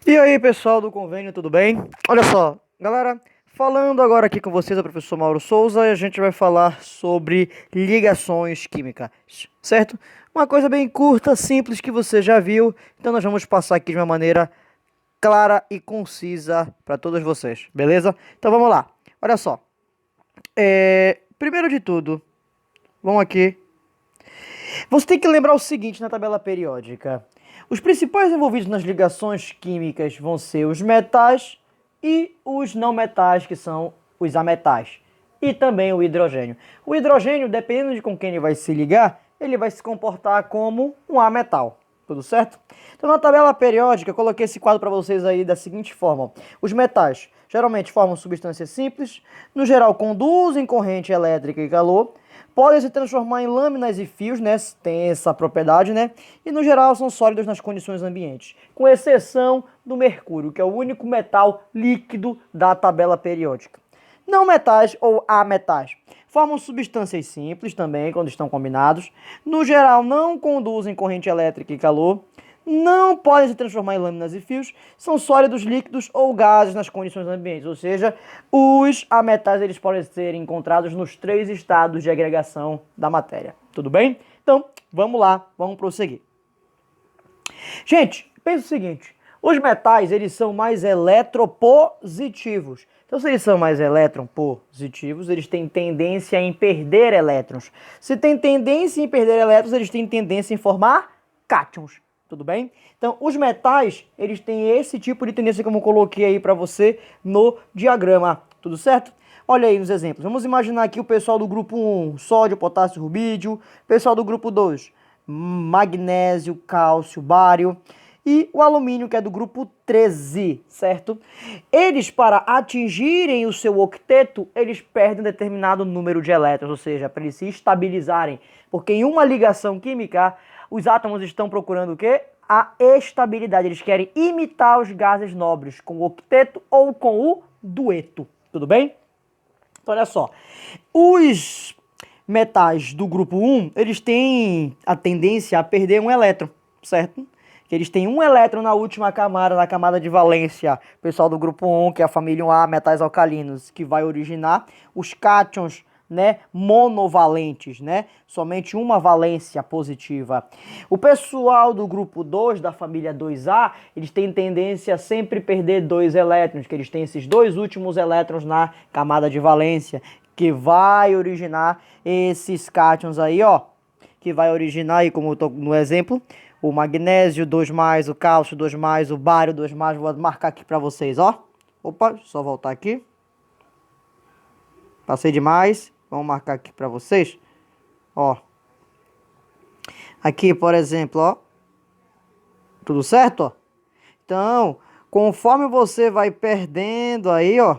E aí, pessoal do convênio, tudo bem? Olha só, galera, falando agora aqui com vocês, é o professor Mauro Souza, e a gente vai falar sobre ligações químicas, certo? Uma coisa bem curta, simples, que você já viu, então nós vamos passar aqui de uma maneira clara e concisa para todos vocês, beleza? Então vamos lá, olha só, primeiro de tudo, vamos aqui. Você tem que lembrar o seguinte na tabela periódica. Os principais envolvidos nas ligações químicas vão ser os metais e os não metais, que são os ametais. E também o hidrogênio. O hidrogênio, dependendo de com quem ele vai se ligar, ele vai se comportar como um ametal. Tudo certo? Então, na tabela periódica, eu coloquei esse quadro para vocês aí da seguinte forma. Os metais geralmente formam substâncias simples, no geral conduzem corrente elétrica e calor, podem se transformar em lâminas e fios, né? Tem essa propriedade, né? E no geral são sólidos nas condições ambientes, com exceção do mercúrio, que é o único metal líquido da tabela periódica. Não metais ou ametais formam substâncias simples também quando estão combinados. No geral, não conduzem corrente elétrica e calor. Não podem se transformar em lâminas e fios. São sólidos, líquidos ou gases nas condições ambientes. Ou seja, os ametais eles podem ser encontrados nos 3 estados de agregação da matéria. Tudo bem? Então, vamos lá, vamos prosseguir. Gente, pensa o seguinte. Os metais, eles são mais eletropositivos. Então, se eles são mais eletropositivos, eles têm tendência em perder elétrons. Se tem tendência em perder elétrons, eles têm tendência em formar cátions. Tudo bem? Então, os metais, eles têm esse tipo de tendência que eu coloquei aí para você no diagrama. Tudo certo? Olha aí nos exemplos. Vamos imaginar aqui o pessoal do grupo 1, sódio, potássio, rubídio. Pessoal do grupo 2, magnésio, cálcio, bário. E o alumínio, que é do grupo 13, certo? Eles, para atingirem o seu octeto, eles perdem um determinado número de elétrons, ou seja, para eles se estabilizarem. Porque em uma ligação química, os átomos estão procurando o quê? A estabilidade. Eles querem imitar os gases nobres com o octeto ou com o dueto. Tudo bem? Então, olha só. Os metais do grupo 1, eles têm a tendência a perder um elétron, certo? Que eles têm um elétron na última camada, na camada de valência. Pessoal do grupo 1, que é a família 1A, metais alcalinos, que vai originar os cátions, né, monovalentes, né? Somente uma valência positiva. O pessoal do grupo 2, da família 2A, eles têm tendência a sempre perder 2 elétrons, que eles têm esses 2 últimos elétrons na camada de valência, que vai originar esses cátions aí, ó, que vai originar aí, como eu tô no exemplo, o magnésio 2+, o cálcio 2+, o bário 2+, vou marcar aqui para vocês, ó. Opa, só voltar aqui. Passei demais. Vamos marcar aqui para vocês. Ó. Aqui, por exemplo, ó. Tudo certo, ó? Então, conforme você vai perdendo aí, ó,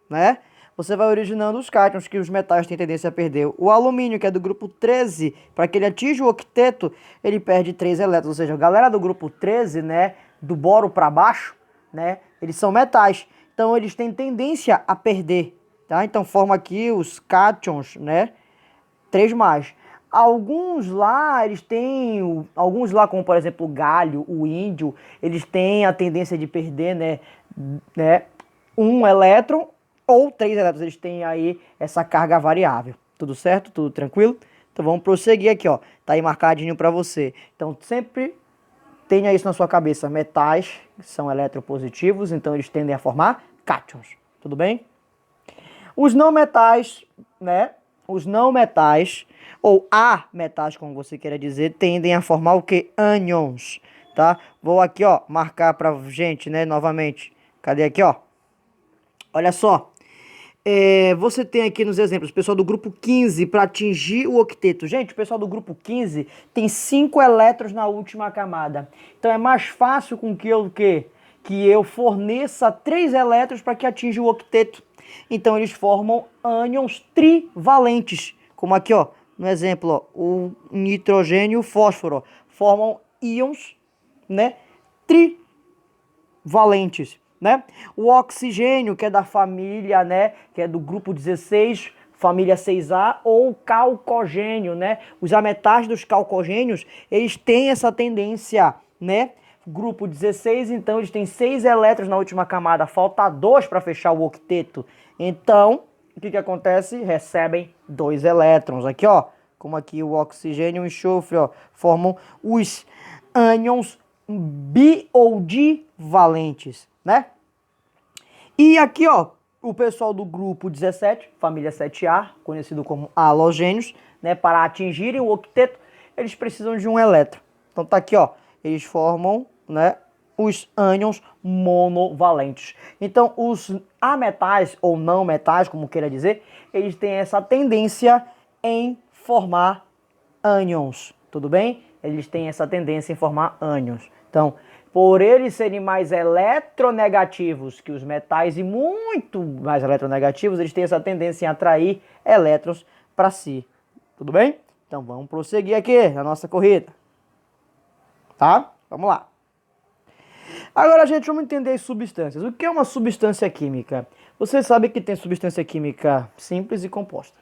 né? Você vai originando os cátions, que os metais têm tendência a perder. O alumínio, que é do grupo 13, para que ele atinja o octeto, ele perde 3 elétrons. Ou seja, a galera do grupo 13, né, do boro para baixo, né, eles são metais. Então, eles têm tendência a perder, tá? Então, forma aqui os cátions, né, 3+. Alguns lá, eles têm, alguns lá, como por exemplo o galho, o índio, eles têm a tendência de perder, né, um elétron ou 3 elétrons, eles têm aí essa carga variável. Tudo certo? Tudo tranquilo? Então vamos prosseguir aqui, ó. Tá aí marcadinho para você. Então sempre tenha isso na sua cabeça. Metais são eletropositivos, então eles tendem a formar cátions. Tudo bem? Os não metais, né? Os não metais, ou ametais, como você queira dizer, tendem a formar o que? Ânions, tá? Vou aqui, ó, marcar pra gente, né, novamente. Cadê aqui, ó? Olha só. Você tem aqui nos exemplos, o pessoal do grupo 15 para atingir o octeto. Gente, o pessoal do grupo 15 tem 5 elétrons na última camada. Então é mais fácil com que eu forneça 3 elétrons para que atinja o octeto. Então eles formam ânions trivalentes. Como aqui, ó, no exemplo, ó, o nitrogênio e o fósforo, ó, formam íons, né, trivalentes. Né? O oxigênio, que é da família, né, que é do grupo 16, família 6A, ou calcogênio, né? Os ametais dos calcogênios, eles têm essa tendência, né, grupo 16, então eles têm 6 elétrons na última camada, falta 2 para fechar o octeto. Então, o que acontece? Recebem 2 elétrons. Aqui, ó, como aqui o oxigênio e o enxofre, ó, formam os ânions bi ou divalentes, né? E aqui, ó, o pessoal do grupo 17, família 7A, conhecido como halogênios, né, para atingirem o octeto, eles precisam de um elétron. Então tá aqui, ó, eles formam, né, os ânions monovalentes. Então os ametais ou não metais, como queira dizer, eles têm essa tendência em formar ânions, tudo bem? Eles têm essa tendência em formar ânions. Então, por eles serem mais eletronegativos que os metais e muito mais eletronegativos, eles têm essa tendência em atrair elétrons para si. Tudo bem? Então vamos prosseguir aqui na nossa corrida. Tá? Vamos lá. Agora, gente, vamos entender as substâncias. O que é uma substância química? Você sabe que tem substância química simples e composta.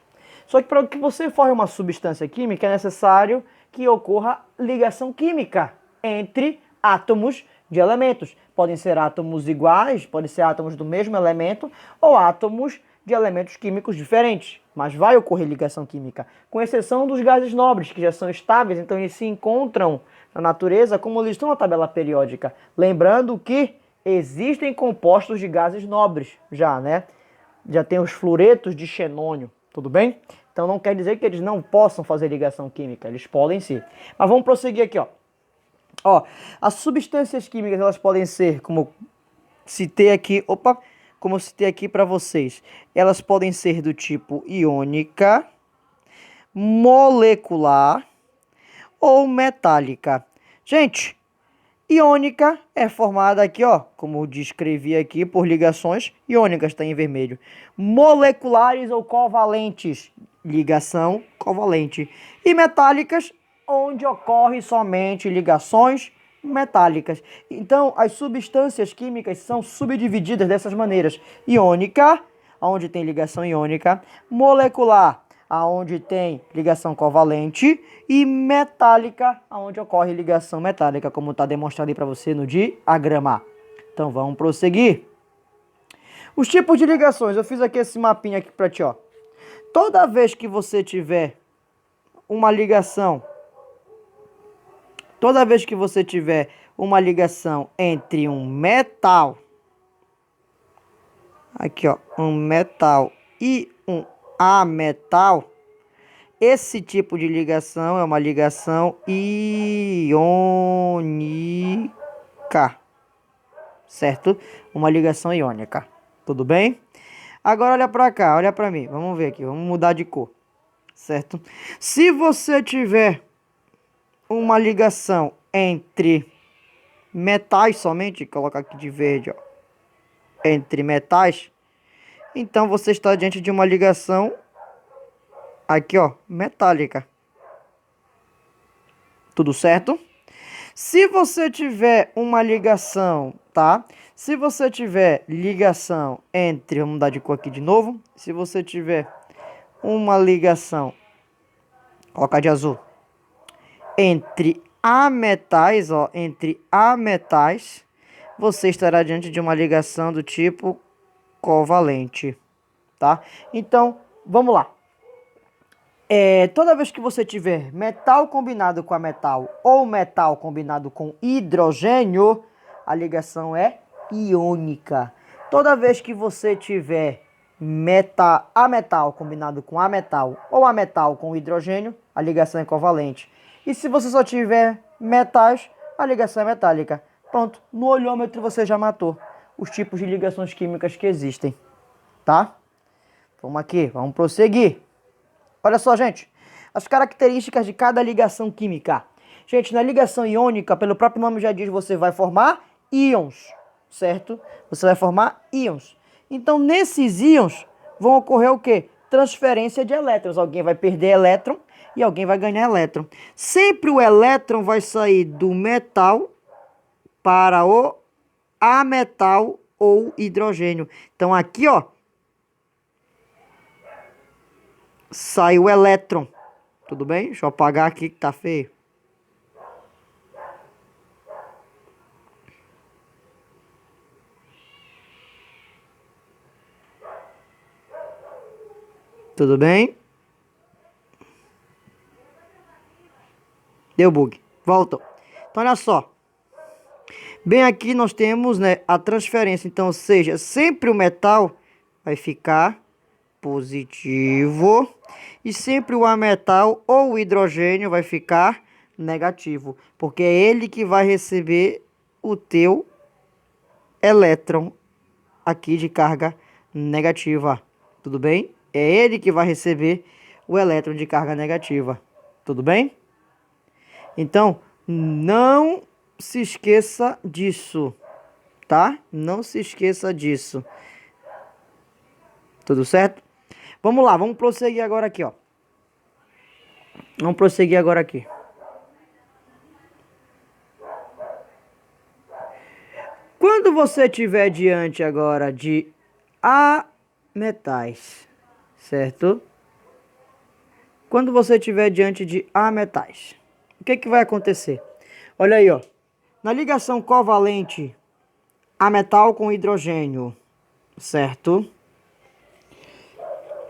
Só que para que você forme uma substância química, é necessário que ocorra ligação química entre átomos de elementos. Podem ser átomos iguais, podem ser átomos do mesmo elemento ou átomos de elementos químicos diferentes. Mas vai ocorrer ligação química, com exceção dos gases nobres, que já são estáveis, então eles se encontram na natureza como eles estão na tabela periódica. Lembrando que existem compostos de gases nobres já, né? Já tem os fluoretos de xenônio, tudo bem? Então não quer dizer que eles não possam fazer ligação química, eles podem sim. Mas vamos prosseguir aqui, ó. Ó, as substâncias químicas, elas podem ser, como citei aqui, como citei aqui para vocês, elas podem ser do tipo iônica, molecular ou metálica. Gente, iônica é formada aqui, ó, como descrevi aqui, por ligações iônicas, está em vermelho. Moleculares ou covalentes, ligação covalente. E metálicas, onde ocorre somente ligações metálicas. Então, as substâncias químicas são subdivididas dessas maneiras. Iônica, onde tem ligação iônica. Molecular, aonde tem ligação covalente, e metálica, aonde ocorre ligação metálica, como está demonstrado aí para você no diagrama. Então vamos prosseguir. Os tipos de ligações, eu fiz aqui esse mapinha aqui para ti, ó. Toda vez que você tiver uma ligação, entre um metal, aqui ó, um metal e um ametal, esse tipo de ligação é uma ligação iônica, certo? Uma ligação iônica, tudo bem? Agora olha para cá, olha para mim, vamos ver aqui, vamos mudar de cor, certo? Se você tiver uma ligação entre metais somente, colocar aqui de verde, ó, entre metais, então você está diante de uma ligação aqui, ó, metálica. Tudo certo? Se você tiver uma ligação, tá? Se você tiver ligação entre, vamos mudar de cor aqui de novo. Se você tiver uma ligação, colocar de azul, entre ametais, ó, entre ametais, você estará diante de uma ligação do tipo covalente, tá? Então, vamos lá. Toda vez que você tiver metal combinado com a metal ou metal combinado com hidrogênio, a ligação é iônica. Toda vez que você tiver ametal combinado com ametal ou ametal com hidrogênio, a ligação é covalente. E se você só tiver metais, a ligação é metálica. Pronto, no olhômetro você já matou os tipos de ligações químicas que existem, tá? Vamos aqui, vamos prosseguir. Olha só, gente, as características de cada ligação química. Gente, na ligação iônica, pelo próprio nome já diz, você vai formar íons, certo? Você vai formar íons. Então, nesses íons, vão ocorrer o quê? Transferência de elétrons. Alguém vai perder elétron e alguém vai ganhar elétron. Sempre o elétron vai sair do metal para o ametal ou hidrogênio. Então, aqui, ó, sai o elétron. Tudo bem? Deixa eu apagar aqui que tá feio. Tudo bem? Deu bug. Voltou. Então, olha só. Bem aqui nós temos, né, a transferência. Então, ou seja, sempre o metal vai ficar positivo. E sempre o ametal ou o hidrogênio vai ficar negativo. Porque é ele que vai receber o teu elétron aqui de carga negativa. Tudo bem? É ele que vai receber o elétron de carga negativa. Tudo bem? Então, não se esqueça disso, tá? Não se esqueça disso. Tudo certo? Vamos lá, vamos prosseguir agora aqui, ó. Vamos prosseguir agora aqui. Quando você estiver diante agora de ametais, certo? Quando você estiver diante de ametais, o que vai acontecer? Olha aí, ó. Na ligação covalente ametal com hidrogênio, certo?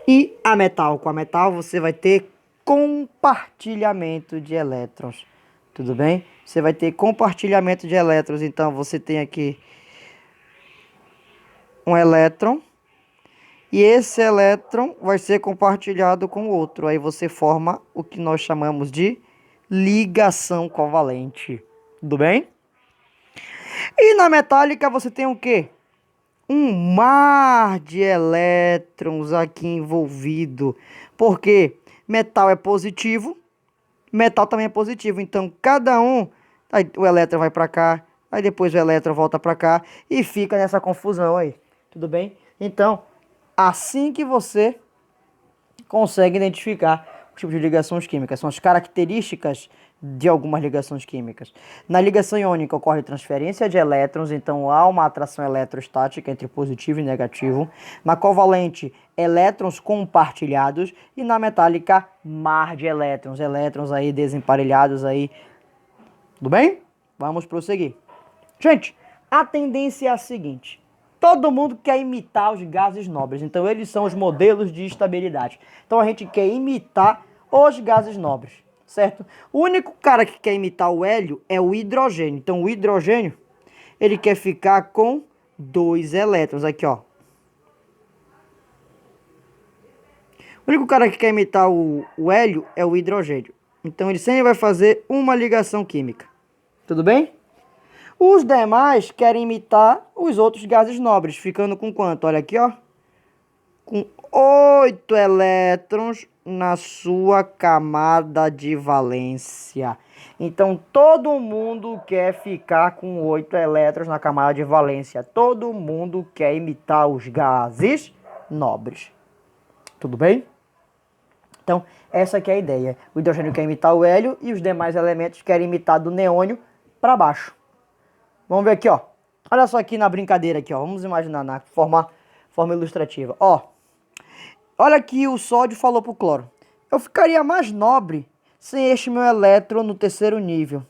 E ametal com ametal, você vai ter compartilhamento de elétrons. Tudo bem? Você vai ter compartilhamento de elétrons. Então, você tem aqui um elétron. E esse elétron vai ser compartilhado com o outro. Aí você forma o que nós chamamos de ligação covalente. Tudo bem? E na metálica você tem o quê? Um mar de elétrons aqui envolvido. Porque metal é positivo, metal também é positivo. Então, cada um, aí o elétron vai para cá, aí depois o elétron volta para cá e fica nessa confusão aí. Tudo bem? Então, assim que você consegue identificar o tipo de ligações químicas. São as características de algumas ligações químicas. Na ligação iônica ocorre transferência de elétrons, então há uma atração eletrostática entre positivo e negativo. Na covalente, elétrons compartilhados. E na metálica, mar de elétrons. Elétrons aí desemparelhados aí. Tudo bem? Vamos prosseguir. Gente, a tendência é a seguinte. Todo mundo quer imitar os gases nobres, então eles são os modelos de estabilidade. Então a gente quer imitar os gases nobres, certo? O único cara que quer imitar o hélio é o hidrogênio. Então o hidrogênio, ele quer ficar com 2 elétrons, aqui ó. O único cara que quer imitar o hélio é o hidrogênio. Então ele sempre vai fazer uma ligação química. Tudo bem? Os demais querem imitar os outros gases nobres, ficando com quanto? Olha aqui, ó. Com 8 elétrons na sua camada de valência. Então, todo mundo quer ficar com 8 elétrons na camada de valência. Todo mundo quer imitar os gases nobres. Tudo bem? Então, essa aqui é a ideia. O hidrogênio quer imitar o hélio e os demais elementos querem imitar do neônio para baixo. Vamos ver aqui, ó. Olha só aqui na brincadeira aqui, ó. Vamos imaginar na forma ilustrativa. Ó. Olha aqui o sódio falou pro cloro. Eu ficaria mais nobre sem este meu elétron no terceiro nível.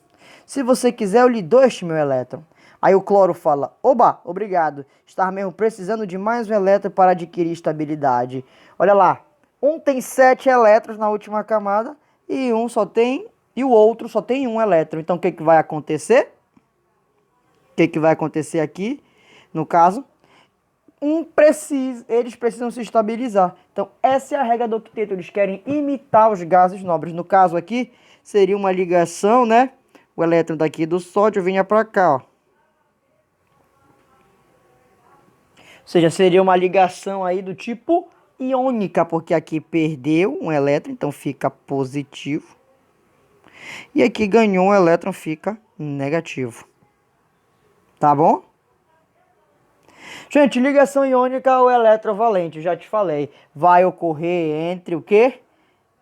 Se você quiser, eu lhe dou este meu elétron. Aí o cloro fala, oba, obrigado. Estava mesmo precisando de mais um elétron para adquirir estabilidade. Olha lá. Um tem 7 elétrons na última camada e o outro só tem 1 elétron. Então o que vai acontecer? O que vai acontecer aqui, no caso? Eles precisam se estabilizar. Então, essa é a regra do octeto. Eles querem imitar os gases nobres. No caso aqui, seria uma ligação, né? O elétron daqui do sódio vinha para cá, ó. Ou seja, seria uma ligação aí do tipo iônica, porque aqui perdeu um elétron, então fica positivo. E aqui ganhou um elétron, fica negativo. Tá bom? Gente, ligação iônica ou eletrovalente, já te falei. Vai ocorrer entre o quê?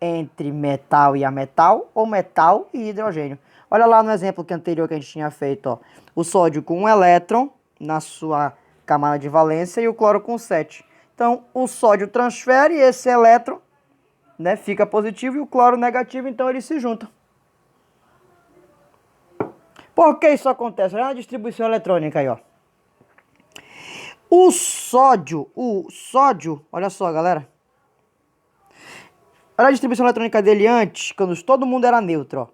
Entre metal e ametal ou metal e hidrogênio. Olha lá no exemplo anterior que a gente tinha feito, ó. O sódio com 1 elétron na sua camada de valência e o cloro com 7. Então, o sódio transfere esse elétron, né, fica positivo e o cloro negativo, então eles se juntam. Por que isso acontece? Olha na distribuição eletrônica aí, ó. O sódio, olha só, galera. Olha a distribuição eletrônica dele antes, quando todo mundo era neutro, ó.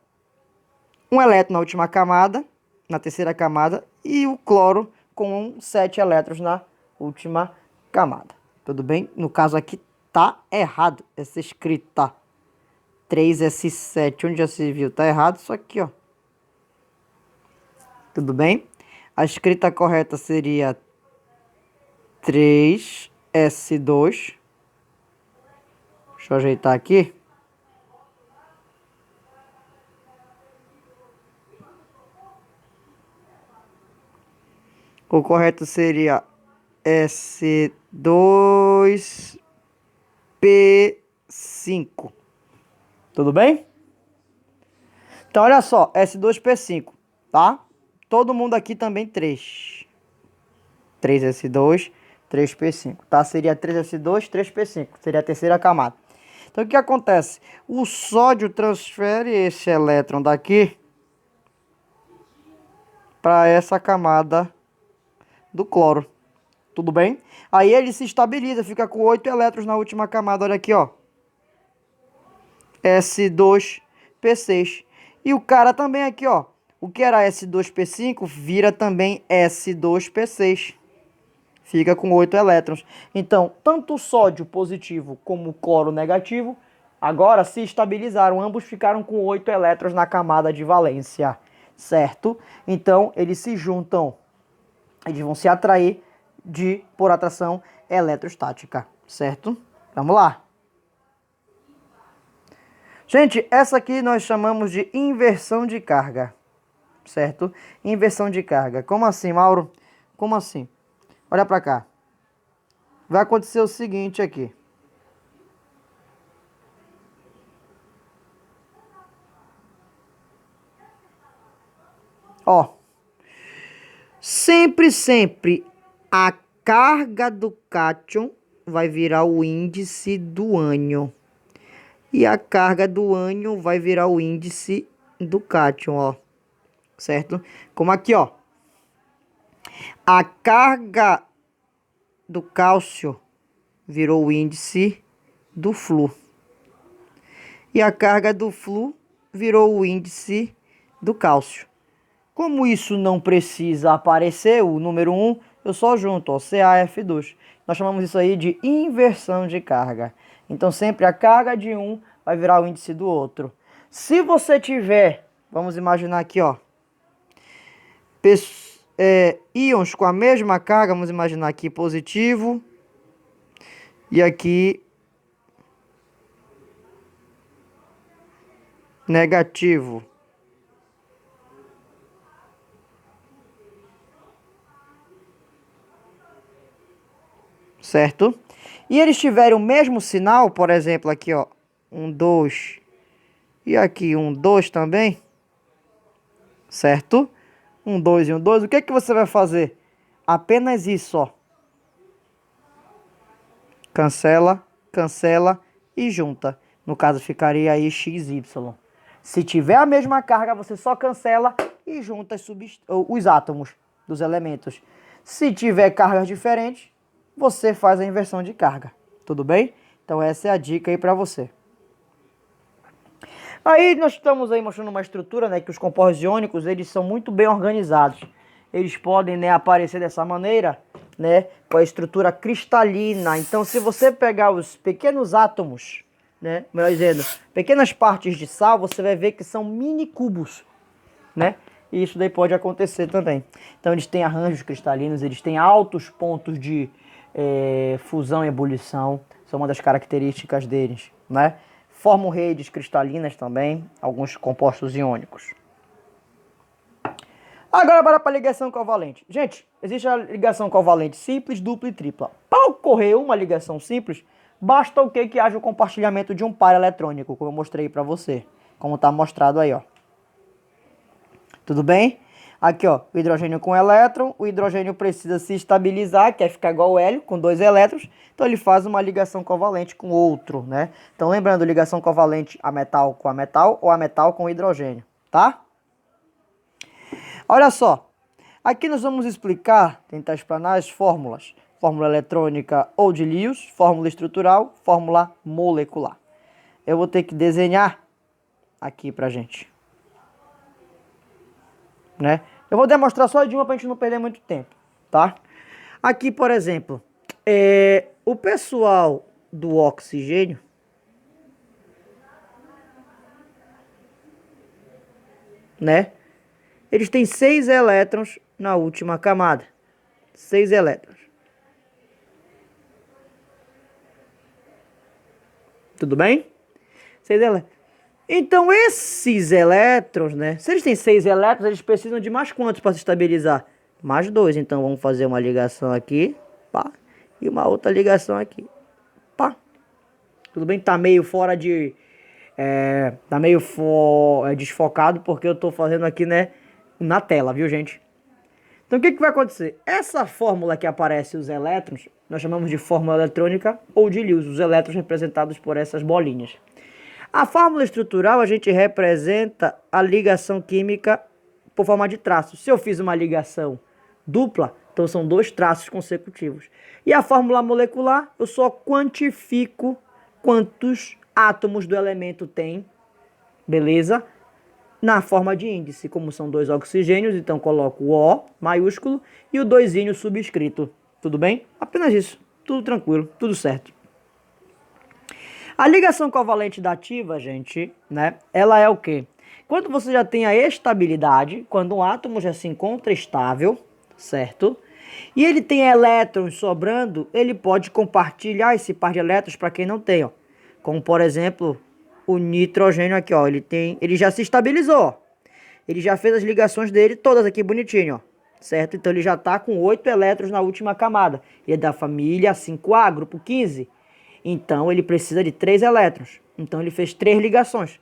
Um elétron na última camada, na terceira camada, e o cloro com 7 elétrons na última camada. Tudo bem? No caso aqui tá errado essa escrita. 3s7, onde já se viu? Tá errado isso aqui, ó. Tudo bem? A escrita correta seria 3s2. Deixa eu ajeitar aqui. O correto seria S2P5. Tudo bem? Então, olha só, S2P5, tá? Todo mundo aqui também 3. 3S2, 3P5, tá? Seria 3S2, 3P5. Seria a terceira camada. Então, o que acontece? O sódio transfere esse elétron daqui para essa camada do cloro. Tudo bem? Aí ele se estabiliza, fica com 8 elétrons na última camada. Olha aqui, ó. S2P6. E o cara também aqui, ó. O que era S2P5 vira também S2P6. Fica com 8 elétrons. Então, tanto o sódio positivo como o cloro negativo agora se estabilizaram. Ambos ficaram com 8 elétrons na camada de valência. Certo? Então, eles se juntam. Eles vão se atrair por atração eletrostática. Certo? Vamos lá. Gente, essa aqui nós chamamos de inversão de carga. Certo? Inversão de carga. Como assim, Mauro? Como assim? Olha para cá. Vai acontecer o seguinte aqui. Ó. Sempre a carga do cátion vai virar o índice do ânion. E a carga do ânion vai virar o índice do cátion, ó. Certo? Como aqui, ó. A carga do cálcio virou o índice do Flu. E a carga do Flu virou o índice do cálcio. Como isso não precisa aparecer, o número 1, eu só junto, ó, CaF2. Nós chamamos isso aí de inversão de carga. Então, sempre a carga de um vai virar o índice do outro. Se você tiver, vamos imaginar aqui, ó, íons com a mesma carga, vamos imaginar aqui positivo e aqui negativo. Certo? E eles tiverem o mesmo sinal, por exemplo, aqui, ó, 1, 2, e aqui 1, 2 também, certo? 1, 2 e 1, 2, o que é que você vai fazer? Apenas isso, ó. Cancela, cancela e junta. No caso, ficaria aí XY. Se tiver a mesma carga, você só cancela e junta os átomos dos elementos. Se tiver cargas diferentes, você faz a inversão de carga. Tudo bem? Então essa é a dica aí para você. Aí nós estamos aí mostrando uma estrutura, né, que os compostos iônicos, eles são muito bem organizados. Eles podem, né, aparecer dessa maneira, né, com a estrutura cristalina. Então, se você pegar os pequenos átomos, né, melhor dizendo, pequenas partes de sal, você vai ver que são mini cubos, né? E isso daí pode acontecer também. Então, eles têm arranjos cristalinos, eles têm altos pontos de fusão e ebulição, são uma das características deles, né? Formam redes cristalinas também, alguns compostos iônicos. Agora bora para a ligação covalente. Gente, existe a ligação covalente simples, dupla e tripla. Para ocorrer uma ligação simples, basta o que haja o compartilhamento de um par eletrônico, como eu mostrei para você, como está mostrado aí, ó. Tudo bem? Aqui, ó, o hidrogênio com elétron, o hidrogênio precisa se estabilizar, quer ficar igual o hélio, com 2 elétrons, então ele faz uma ligação covalente com outro, né? Então, lembrando, ligação covalente a metal com a metal ou a metal com hidrogênio, tá? Olha só, aqui nós vamos explicar, tentar explanar as fórmulas. Fórmula eletrônica ou de Lewis, fórmula estrutural, fórmula molecular. eu vou ter que desenhar aqui pra gente. Né? Eu vou demonstrar só de uma pra gente não perder muito tempo, tá? Aqui, por exemplo, o pessoal do oxigênio, né? Eles têm 6 elétrons na última camada. 6 elétrons. Tudo bem? 6 elétrons. Então, esses elétrons, né? Se eles têm 6 elétrons, eles precisam de mais quantos para se estabilizar? Mais 2. Então, vamos fazer uma ligação aqui, pá, e uma outra ligação aqui, pá. Tudo bem? Tá meio fora de... tá meio desfocado porque eu tô fazendo aqui, né, na tela, viu, gente? Então, o que vai acontecer? Essa fórmula que aparece os elétrons, nós chamamos de fórmula eletrônica ou de Lewis, os elétrons representados por essas bolinhas. A fórmula estrutural, a gente representa a ligação química por forma de traços. Se eu fiz uma ligação dupla, então são 2 traços consecutivos. E a fórmula molecular, eu só quantifico quantos átomos do elemento tem, beleza? Na forma de índice, como são 2 oxigênios, então coloco o O maiúsculo e o 2 subscrito. Tudo bem? Apenas isso. Tudo tranquilo, tudo certo. A ligação covalente dativa, gente, né? Ela é o quê? Quando você já tem a estabilidade, quando um átomo já se encontra estável, certo? E ele tem elétrons sobrando, ele pode compartilhar esse par de elétrons para quem não tem, ó. Como, por exemplo, o nitrogênio aqui, ó. Ele já se estabilizou, ó. Ele já fez as ligações dele todas aqui bonitinho, ó. Certo? Então ele já está com 8 elétrons na última camada. Ele é da família 5A, grupo 15. Então, ele precisa de 3 elétrons. Então, ele fez 3 ligações.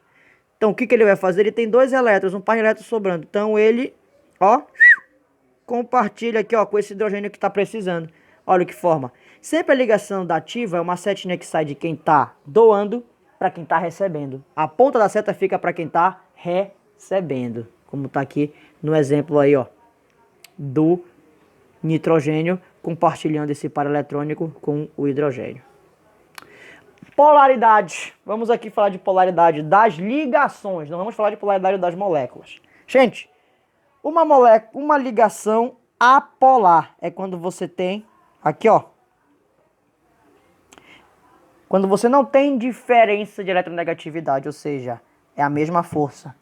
Então, o que ele vai fazer? Ele tem 2 elétrons, um par de elétrons sobrando. Então, ele, ó, compartilha aqui, ó, com esse hidrogênio que está precisando. Olha o que forma. Sempre a ligação dativa é uma setinha que sai de quem está doando para quem está recebendo. A ponta da seta fica para quem está recebendo. Como está aqui no exemplo aí, ó, do nitrogênio compartilhando esse par eletrônico com o hidrogênio. Polaridade. Vamos aqui falar de polaridade das ligações. Não vamos falar de polaridade das moléculas. Gente, uma ligação apolar é quando você tem... Aqui, ó. Quando você não tem diferença de eletronegatividade, ou seja, é a mesma força.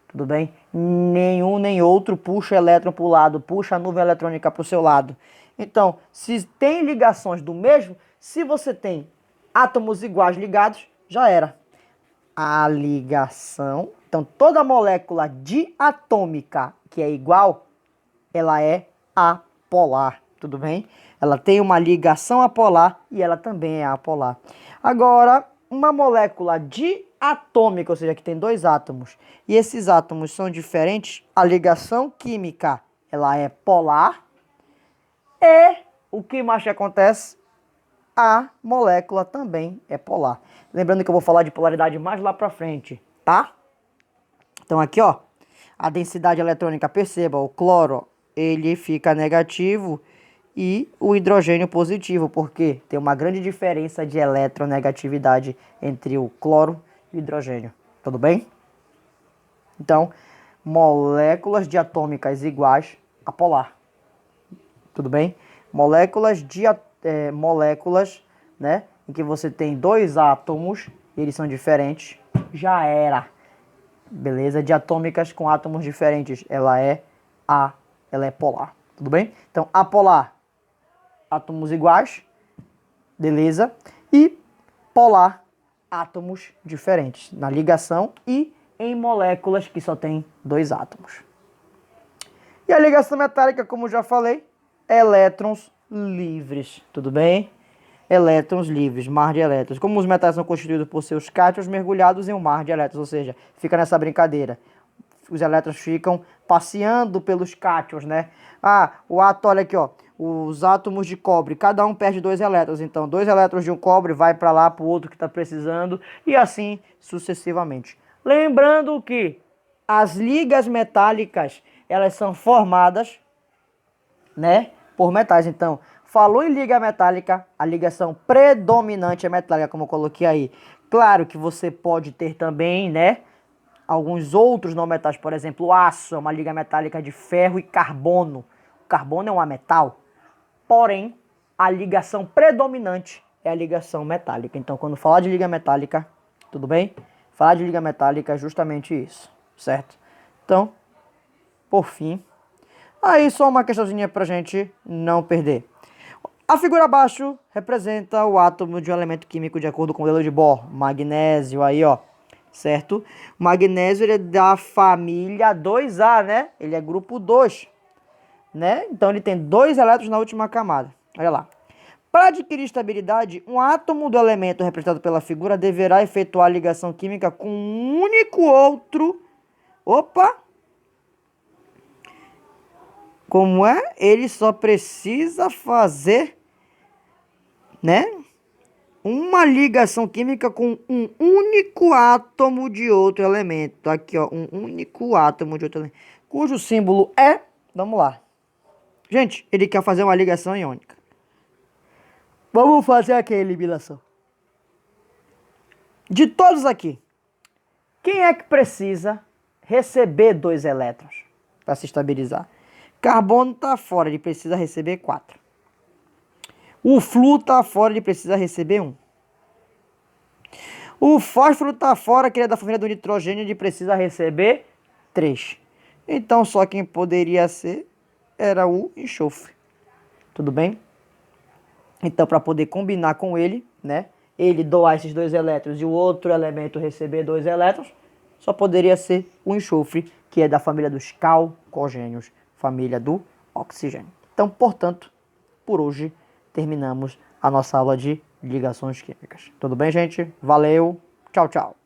Tudo bem? Nenhum nem outro puxa elétron para o lado, puxa a nuvem eletrônica para o seu lado. Então, se tem ligações do mesmo, se você tem átomos iguais ligados, já era. A ligação, então toda molécula diatômica que é igual, ela é apolar, tudo bem? Ela tem uma ligação apolar e ela também é apolar. Agora, uma molécula diatômica, ou seja, que tem 2 átomos, e esses átomos são diferentes, a ligação química, ela é polar, e o que mais acontece? A molécula também é polar. Lembrando que eu vou falar de polaridade mais lá pra frente, tá? Então aqui, ó, a densidade eletrônica, perceba, o cloro, ele fica negativo e o hidrogênio positivo, porque tem uma grande diferença de eletronegatividade entre o cloro e o hidrogênio. Tudo bem? Então, moléculas diatômicas iguais a polar. Tudo bem? Moléculas, né, em que você tem 2 átomos, e eles são diferentes, já era. Beleza? Diatômicas com átomos diferentes, ela é polar. Tudo bem? Então, apolar, átomos iguais, beleza? E polar, átomos diferentes, na ligação e em moléculas que só tem 2 átomos. E a ligação metálica, como já falei, elétrons livres, tudo bem? Elétrons livres, mar de elétrons. Como os metais são constituídos por seus cátions mergulhados em um mar de elétrons, ou seja, fica nessa brincadeira. Os elétrons ficam passeando pelos cátions, né? O átomo, olha aqui, ó, os átomos de cobre, cada um perde 2 elétrons. Então, 2 elétrons de um cobre vai para lá, para o outro que está precisando, e assim sucessivamente. Lembrando que as ligas metálicas, elas são formadas, né, por metais. Então, falou em liga metálica, a ligação predominante é metálica, como eu coloquei aí. Claro que você pode ter também, né, alguns outros não metais, por exemplo, o aço é uma liga metálica de ferro e carbono. O carbono é um metal, porém, a ligação predominante é a ligação metálica. Então, quando falar de liga metálica, tudo bem? Falar de liga metálica é justamente isso, certo? Então, por fim, aí só uma questãozinha pra gente não perder. A figura abaixo representa o átomo de um elemento químico de acordo com o modelo de Bohr. Magnésio aí, ó, certo? O magnésio ele é da família 2A, né? Ele é grupo 2, né? Então ele tem 2 elétrons na última camada. Olha lá. Para adquirir estabilidade, um átomo do elemento representado pela figura deverá efetuar ligação química com um único outro. Opa! Como é? Ele só precisa fazer, né, uma ligação química com um único átomo de outro elemento. Aqui, ó, um único átomo de outro elemento, cujo símbolo é, vamos lá. Gente, ele quer fazer uma ligação iônica. Vamos fazer aqui a eliminação. De todos aqui, quem é que precisa receber 2 elétrons para se estabilizar? Carbono está fora, ele precisa receber 4. O flúor está fora, ele precisa receber 1. O fósforo está fora, que ele é da família do nitrogênio, ele precisa receber 3. Então, só quem poderia ser era o enxofre. Tudo bem? Então, para poder combinar com ele, né? Ele doar esses 2 elétrons e o outro elemento receber 2 elétrons, só poderia ser o enxofre, que é da família dos calcogênios, família do oxigênio. Então, portanto, por hoje terminamos a nossa aula de ligações químicas. Tudo bem, gente? Valeu. Tchau, tchau.